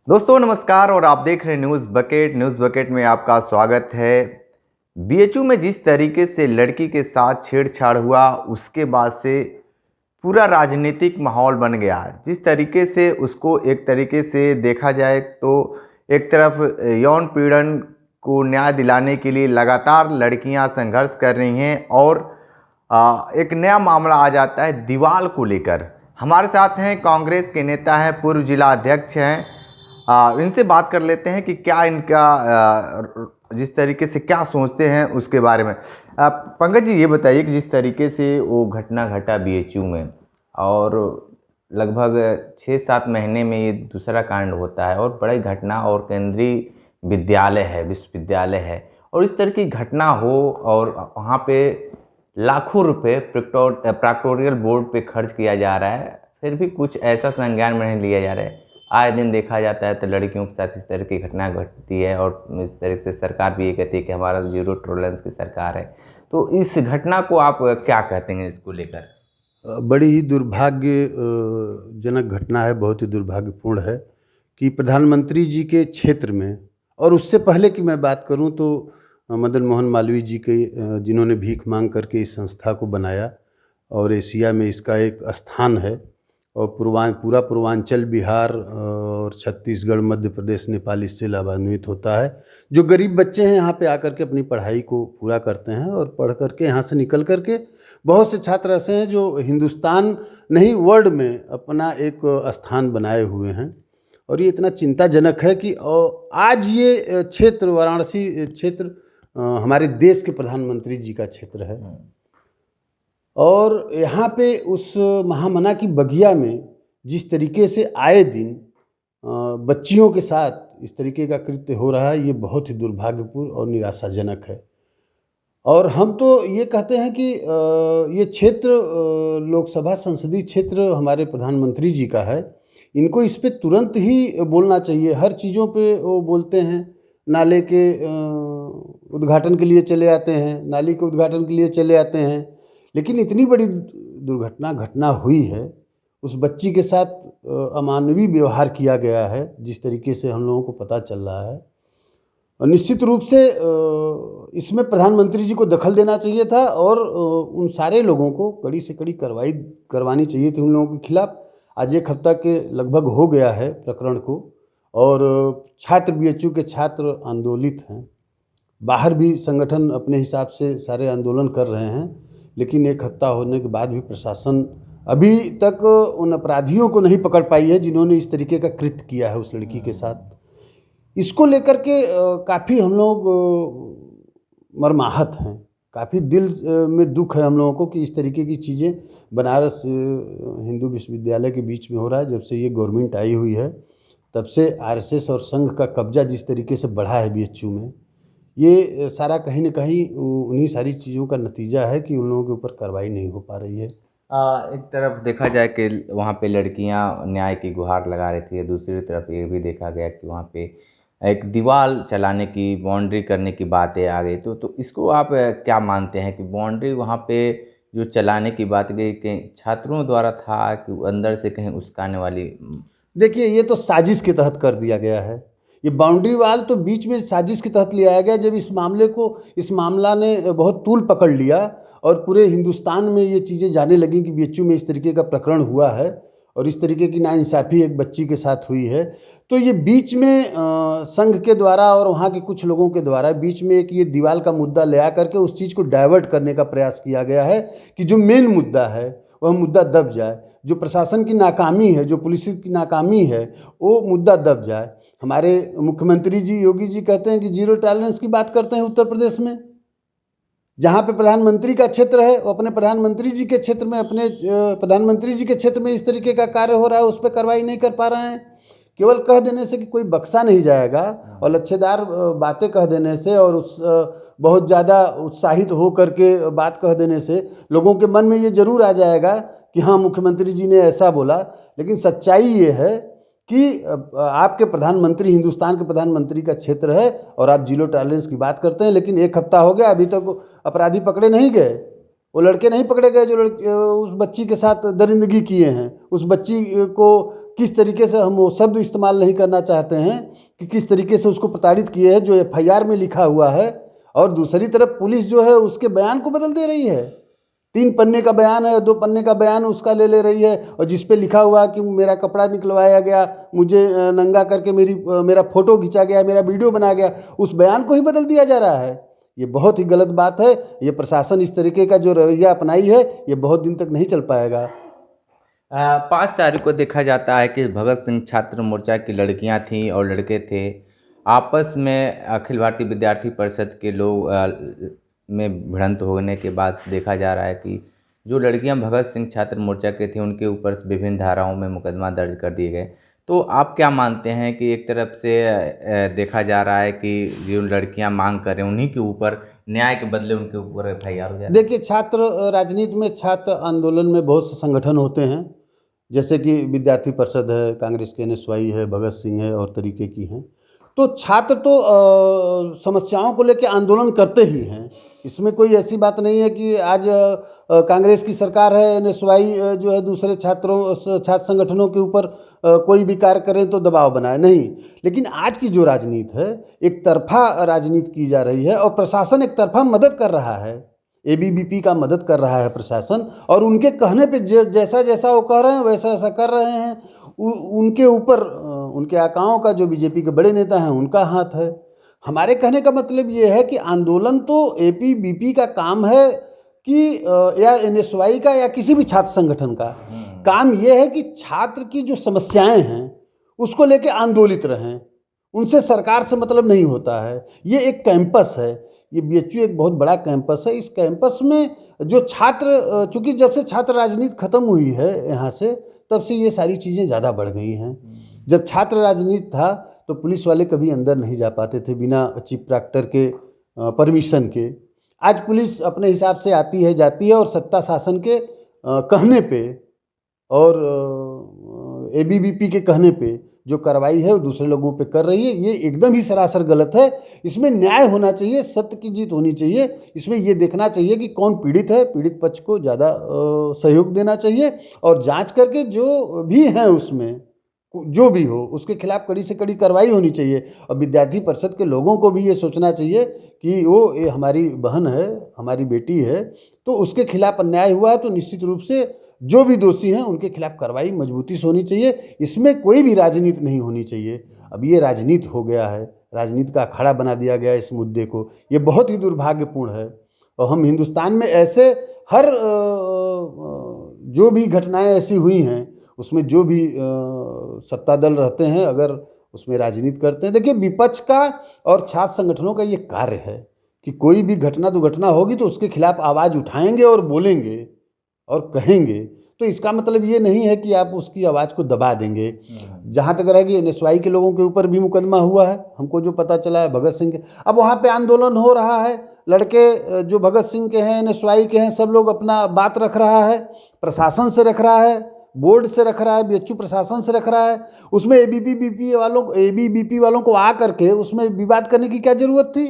दोस्तों नमस्कार और आप देख रहे हैं न्यूज़ बकेट में आपका स्वागत है। बीएचयू में जिस तरीके से लड़की के साथ छेड़छाड़ हुआ उसके बाद से पूरा राजनीतिक माहौल बन गया। जिस तरीके से उसको एक तरीके से देखा जाए तो एक तरफ यौन पीड़न को न्याय दिलाने के लिए लगातार लड़कियां संघर्ष कर रही हैं और एक नया मामला आ जाता है दीवाल को लेकर। हमारे साथ हैं कांग्रेस के नेता हैं, पूर्व जिला अध्यक्ष हैं। इनसे बात कर लेते हैं कि क्या इनका जिस तरीके से क्या सोचते हैं उसके बारे में। पंकज जी, ये बताइए कि जिस तरीके से वो घटना घटा बीएचयू में और लगभग 6-7 महीने में ये दूसरा कांड होता है और बड़ी घटना और केंद्रीय विद्यालय है, विश्वविद्यालय है, और इस तरह की घटना हो और वहाँ पे लाखों रुपए प्रैक्टोरियल बोर्ड पे खर्च किया जा रहा है, फिर भी कुछ ऐसा संज्ञान में नहीं लिया जा रहा है। आए दिन देखा जाता है तो लड़कियों के साथ इस तरह की घटना घटती है और इस तरह से सरकार भी ये कहती है कि हमारा जीरो टॉलरेंस की सरकार है। तो इस घटना को आप क्या कहते हैं इसको लेकर? बड़ी ही दुर्भाग्यजनक घटना है, बहुत ही दुर्भाग्यपूर्ण है कि प्रधानमंत्री जी के क्षेत्र में, और उससे पहले की मैं बात करूं तो मदन मोहन मालवीय जी के, जिन्होंने भीख मांग करके इस संस्था को बनाया और एशिया में इसका एक स्थान है, और पूरा पूर्वांचल, बिहार और छत्तीसगढ़, मध्य प्रदेश, नेपाल इससे लाभान्वित होता है। जो गरीब बच्चे हैं यहाँ पे आकर के अपनी पढ़ाई को पूरा करते हैं और पढ़ करके यहाँ से निकल करके बहुत से छात्र ऐसे हैं जो हिंदुस्तान नहीं वर्ल्ड में अपना एक स्थान बनाए हुए हैं। और ये इतना चिंताजनक है कि आज ये क्षेत्र, वाराणसी क्षेत्र, हमारे देश के प्रधानमंत्री जी का क्षेत्र है और यहाँ पे उस महामना की बगिया में जिस तरीके से आए दिन बच्चियों के साथ इस तरीके का कृत्य हो रहा है, ये बहुत ही दुर्भाग्यपूर्ण और निराशाजनक है। और हम तो ये कहते हैं कि ये क्षेत्र लोकसभा संसदीय क्षेत्र हमारे प्रधानमंत्री जी का है, इनको इस पे तुरंत ही बोलना चाहिए। हर चीज़ों पे वो बोलते हैं, नाले के उद्घाटन के लिए चले आते हैं, नाली के उद्घाटन के लिए चले आते हैं, लेकिन इतनी बड़ी घटना हुई है, उस बच्ची के साथ अमानवीय व्यवहार किया गया है जिस तरीके से हम लोगों को पता चल रहा है। और निश्चित रूप से इसमें प्रधानमंत्री जी को दखल देना चाहिए था और उन सारे लोगों को कड़ी से कड़ी कार्रवाई करवानी चाहिए थी उन लोगों के खिलाफ। आज एक हफ्ता के लगभग हो गया है प्रकरण को, और छात्र, बीएचयू के छात्र आंदोलित हैं। बाहर भी संगठन अपने हिसाब से सारे आंदोलन कर रहे हैं, लेकिन एक हफ्ता होने के बाद भी प्रशासन अभी तक उन अपराधियों को नहीं पकड़ पाई है जिन्होंने इस तरीके का कृत्य किया है उस लड़की के साथ। इसको लेकर के काफ़ी हम लोग मर्माहत हैं, काफ़ी दिल में दुख है हम लोगों को कि इस तरीके की चीज़ें बनारस हिंदू विश्वविद्यालय के बीच में हो रहा है। जब से ये गवर्नमेंट आई हुई है तब से आरएसएस और संघ का कब्जा जिस तरीके से बढ़ा है बीएचयू में, ये सारा कहीं न कहीं उन्हीं सारी चीज़ों का नतीजा है कि उन लोगों के ऊपर कार्रवाई नहीं हो पा रही है। एक तरफ देखा जाए कि वहाँ पे लड़कियाँ न्याय की गुहार लगा रही थी, दूसरी तरफ ये भी देखा गया कि वहाँ पे एक दीवार चलाने की, बाउंड्री करने की बातें आ गई। तो इसको आप क्या मानते हैं कि बाउंड्री वहाँ पे जो चलाने की बात गई कि छात्रों द्वारा था कि अंदर से कहीं उस्काने वाली? देखिए, ये तो साजिश के तहत कर दिया गया है। ये बाउंड्री वाल तो बीच में साजिश के तहत लिया गया। जब इस मामला ने बहुत तूल पकड़ लिया और पूरे हिंदुस्तान में ये चीज़ें जाने लगी कि बीएचयू में इस तरीके का प्रकरण हुआ है और इस तरीके की नाइंसाफ़ी एक बच्ची के साथ हुई है, तो ये बीच में संघ के द्वारा और वहाँ के कुछ लोगों के द्वारा बीच में एक ये दीवाल का मुद्दा ले आ करके उस चीज़ को डाइवर्ट करने का प्रयास किया गया है कि जो मेन मुद्दा है वह मुद्दा दब जाए, जो प्रशासन की नाकामी है, जो पुलिस की नाकामी है, वो मुद्दा दब जाए। हमारे मुख्यमंत्री जी, योगी जी कहते हैं कि जीरो टॉलरेंस की बात करते हैं उत्तर प्रदेश में, जहाँ पे प्रधानमंत्री का क्षेत्र है, वो अपने प्रधानमंत्री जी के क्षेत्र में, अपने प्रधानमंत्री जी के क्षेत्र में इस तरीके का कार्य हो रहा है, उस पर कार्रवाई नहीं कर पा रहे हैं। केवल कह देने से कि कोई बख्शा नहीं जाएगा और लच्छेदार बातें कह देने से और बहुत ज़्यादा उत्साहित हो करके बात कह देने से लोगों के मन में ये ज़रूर आ जाएगा कि हाँ, मुख्यमंत्री जी ने ऐसा बोला। लेकिन सच्चाई ये है कि आपके प्रधानमंत्री, हिंदुस्तान के प्रधानमंत्री का क्षेत्र है और आप जीरो टॉलरेंस की बात करते हैं, लेकिन एक हफ्ता हो गया, अभी तक अपराधी पकड़े नहीं गए। वो लड़के नहीं पकड़े गए जो उस बच्ची के साथ दरिंदगी किए हैं। उस बच्ची को किस तरीके से हम वो शब्द इस्तेमाल नहीं करना चाहते हैं कि किस तरीके से उसको प्रताड़ित किए हैं जो एफआईआर में लिखा हुआ है, और दूसरी तरफ पुलिस जो है उसके बयान को बदल दे रही है। 3 पन्ने का बयान है, 2 पन्ने का बयान उसका ले रही है, और जिस पे लिखा हुआ है कि मेरा कपड़ा निकलवाया गया, मुझे नंगा करके मेरा फोटो खींचा गया, मेरा वीडियो बनाया गया, उस बयान को ही बदल दिया जा रहा है। ये बहुत ही गलत बात है। ये प्रशासन इस तरीके का जो रवैया अपनाई है ये बहुत दिन तक नहीं चल पाएगा। 5 तारीख को देखा जाता है कि भगत सिंह छात्र मोर्चा की लड़कियां थीं और लड़के थे, आपस में अखिल भारतीय विद्यार्थी परिषद के लोग में भिड़ंत होने के बाद देखा जा रहा है कि जो लड़कियां भगत सिंह छात्र मोर्चा के थे उनके ऊपर विभिन्न धाराओं में मुकदमा दर्ज कर दिए गए। तो आप क्या मानते हैं कि एक तरफ से देखा जा रहा है कि जो लड़कियां मांग कर रहे हैं उन्हीं के ऊपर न्याय के बदले उनके ऊपर एफआईआर हो जाए? देखिए, छात्र राजनीति में छात्र आंदोलन में बहुत से संगठन होते हैं, जैसे कि विद्यार्थी परिषद है, कांग्रेस के एनएसवाई है, भगत सिंह है और तरीके की हैं। तो छात्र तो समस्याओं को लेकर आंदोलन करते ही हैं। इसमें कोई ऐसी बात नहीं है कि आज कांग्रेस की सरकार है, एनएसवाई जो है दूसरे छात्र संगठनों के ऊपर कोई भी कार्य करें तो दबाव बनाए, नहीं। लेकिन आज की जो राजनीति है, एक तरफा राजनीति की जा रही है और प्रशासन एक तरफा मदद कर रहा है। एबीवीपी का मदद कर रहा है प्रशासन, और उनके कहने पे जैसा जैसा वो कह रहे हैं वैसा वैसा कर रहे हैं। उनके ऊपर उनके आकाओं का जो बीजेपी के बड़े नेता हैं उनका हाथ है। हमारे कहने का मतलब ये है कि आंदोलन तो एबीवीपी का काम है कि या एनएसवाई का या किसी भी छात्र संगठन का काम ये है कि छात्र की जो समस्याएं हैं उसको लेके आंदोलित रहें, उनसे सरकार से मतलब नहीं होता है। ये एक कैंपस है, ये बीएचयू एक बहुत बड़ा कैंपस है। इस कैंपस में जो छात्र, चूँकि जब से छात्र राजनीति खत्म हुई है यहाँ से, तब से ये सारी चीज़ें ज़्यादा बढ़ गई हैं। जब छात्र राजनीति था तो पुलिस वाले कभी अंदर नहीं जा पाते थे बिना चीफ प्रॉक्टर के परमिशन के। आज पुलिस अपने हिसाब से आती है, जाती है, और सत्ता शासन के कहने पे और एबीवीपी के कहने पे जो कार्रवाई है वो दूसरे लोगों पे कर रही है। ये एकदम ही सरासर गलत है। इसमें न्याय होना चाहिए, सत्य की जीत होनी चाहिए। इसमें ये देखना चाहिए कि कौन पीड़ित है, पीड़ित पक्ष को ज़्यादा सहयोग देना चाहिए, और जांच करके जो भी हैं उसमें जो भी हो उसके खिलाफ कड़ी से कड़ी कार्रवाई होनी चाहिए। और विद्यार्थी परिषद के लोगों को भी ये सोचना चाहिए कि ये हमारी बहन है, हमारी बेटी है, तो उसके खिलाफ अन्याय हुआ है तो निश्चित रूप से जो भी दोषी हैं उनके खिलाफ कार्रवाई मजबूती से होनी चाहिए। इसमें कोई भी राजनीति नहीं होनी चाहिए। अब ये राजनीति हो गया है, राजनीति का अखाड़ा बना दिया गया है इस मुद्दे को। ये बहुत ही दुर्भाग्यपूर्ण है। और हम हिंदुस्तान में ऐसे हर जो भी घटनाएं ऐसी हुई हैं उसमें जो भी सत्ता दल रहते हैं अगर उसमें राजनीति करते हैं, देखिए विपक्ष का और छात्र संगठनों का ये कार्य है कि कोई भी घटना दुर्घटना होगी तो उसके खिलाफ आवाज़ उठाएंगे और बोलेंगे और कहेंगे। तो इसका मतलब ये नहीं है कि आप उसकी आवाज़ को दबा देंगे। जहाँ तक रहेगी एनएसवाई के लोगों के ऊपर भी मुकदमा हुआ है, हमको जो पता चला है भगत सिंह के। अब वहाँ पे आंदोलन हो रहा है, लड़के जो भगत सिंह के हैं, एनएसवाई के हैं, सब लोग अपना बात रख रहा है, प्रशासन से रख रहा है, बोर्ड से रख रहा है, बीएचयू प्रशासन से रख रहा है। उसमें एबीवीपी वालों को आ करके उसमें विवाद करने की क्या ज़रूरत थी?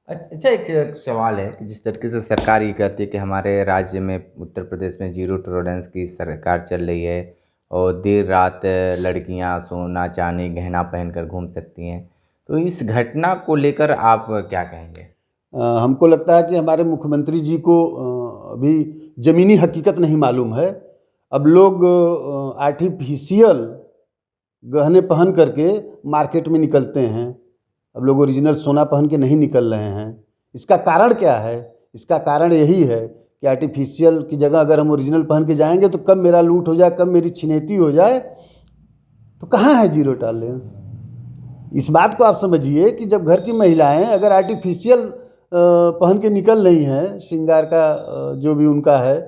अच्छा, एक सवाल है कि जिस तरीके से सरकार ये कहती है कि हमारे राज्य में उत्तर प्रदेश में जीरो टॉलरेंस की सरकार चल रही है और देर रात लड़कियां सोना चांदी गहना पहनकर घूम सकती हैं, तो इस घटना को लेकर आप क्या कहेंगे? हमको लगता है कि हमारे मुख्यमंत्री जी को अभी ज़मीनी हकीकत नहीं मालूम है। अब लोग आर्टिफिशियल गहने पहन करके मार्केट में निकलते हैं। अब लोग ओरिजिनल सोना पहन के नहीं निकल रहे हैं। इसका कारण क्या है? इसका कारण यही है कि आर्टिफिशियल की जगह अगर हम ओरिजिनल पहन के जाएंगे तो कब मेरा लूट हो जाए, कब मेरी छिनैती हो जाए, तो कहाँ है जीरो टॉलरेंस? इस बात को आप समझिए कि जब घर की महिलाएं अगर आर्टिफिशियल पहन के निकल रही हैं, श्रृंगार का जो भी उनका है,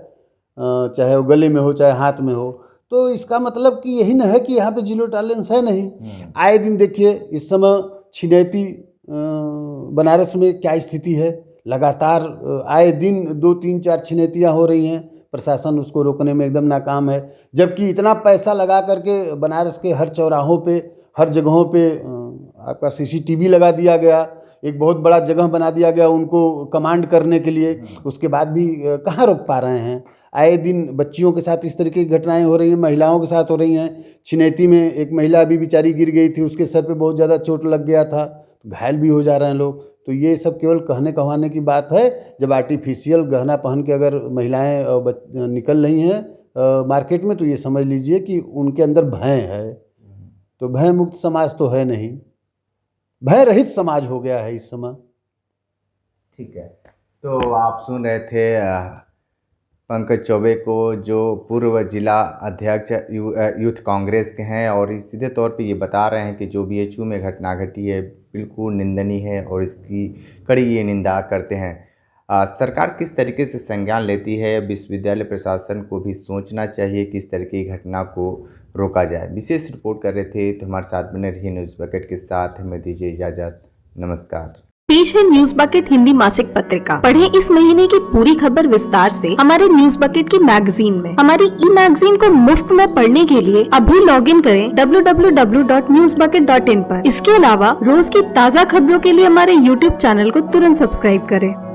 चाहे वो गले में हो चाहे हाथ में हो, तो इसका मतलब कि यही न है कि यहाँ पे जीरो टॉलरेंस है नहीं। आए दिन देखिए इस समय छिनैती बनारस में क्या स्थिति है, लगातार आए दिन 2, 3, 4 छिनैतियाँ हो रही हैं। प्रशासन उसको रोकने में एकदम नाकाम है, जबकि इतना पैसा लगा करके बनारस के हर चौराहों पे, हर जगहों पे आपका सीसीटीवी लगा दिया गया, एक बहुत बड़ा जगह बना दिया गया उनको कमांड करने के लिए, उसके बाद भी कहाँ रोक पा रहे हैं। आए दिन बच्चियों के साथ इस तरीके की घटनाएं हो रही हैं, महिलाओं के साथ हो रही हैं। छिनेती में एक महिला अभी बेचारी गिर गई थी, उसके सर पे बहुत ज़्यादा चोट लग गया था, घायल भी हो जा रहे हैं लोग। तो ये सब केवल कहने कहवाने की बात है। जब आर्टिफिशियल गहना पहन के अगर महिलाएं निकल रही हैं मार्केट में, तो ये समझ लीजिए कि उनके अंदर भय है। तो भय मुक्त समाज तो है नहीं, भय रहित समाज हो गया है इस समय। ठीक है, तो आप सुन रहे थे पंकज चौबे को, जो पूर्व जिला अध्यक्ष यूथ कांग्रेस के हैं, और सीधे तौर पे ये बता रहे हैं कि जो बीएचयू में घटना घटी है बिल्कुल निंदनीय है और इसकी कड़ी ये निंदा करते हैं। सरकार किस तरीके से संज्ञान लेती है, विश्वविद्यालय प्रशासन को भी सोचना चाहिए किस तरह की घटना को रोका जाए। विशेष रिपोर्ट कर रहे थे, तो हमारे साथ बने रहिए न्यूज़ बकेट के साथ। हमें दीजिए इजाज़त, नमस्कार। पेश है न्यूज बकेट हिंदी मासिक पत्रिका। पढ़ें इस महीने की पूरी खबर विस्तार से हमारे न्यूज बकेट की मैगजीन में। हमारी ई मैगजीन को मुफ्त में पढ़ने के लिए अभी लॉगिन करें www.newsbucket.in पर। इसके अलावा रोज की ताज़ा खबरों के लिए हमारे YouTube चैनल को तुरंत सब्सक्राइब करें।